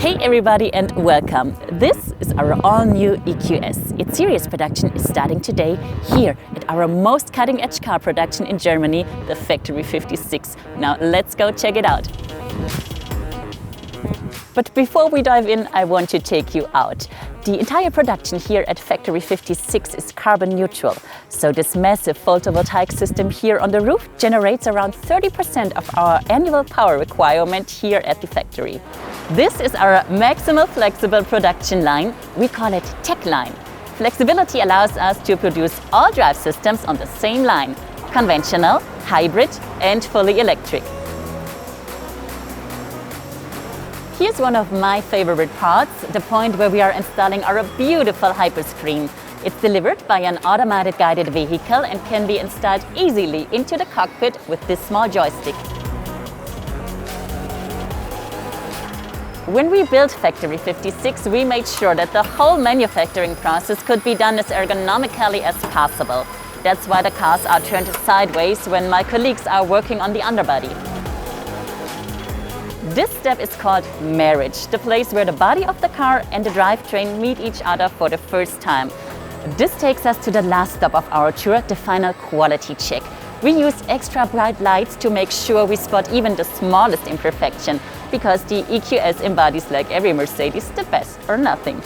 Hey everybody and welcome. This is our all-new EQS. Its series production is starting today here at our most cutting-edge car production in Germany, the Factory 56. Now let's go check it out. But before we dive in, I want to take you out. The entire production here at Factory 56 is carbon neutral. So this massive photovoltaic system here on the roof generates around 30% of our annual power requirement here at the factory. This is our maximal flexible production line. We call it Tech Line. Flexibility allows us to produce all drive systems on the same line: conventional, hybrid and fully electric. Here's one of my favorite parts, the point where we are installing our beautiful Hyperscreen. It's delivered by an automated guided vehicle and can be installed easily into the cockpit with this small joystick. When we built Factory 56, we made sure that the whole manufacturing process could be done as ergonomically as possible. That's why the cars are turned sideways when my colleagues are working on the underbody. This step is called marriage, the place where the body of the car and the drivetrain meet each other for the first time. This takes us to the last stop of our tour, the final quality check. We use extra bright lights to make sure we spot even the smallest imperfection, because the EQS embodies, like every Mercedes, the best or nothing.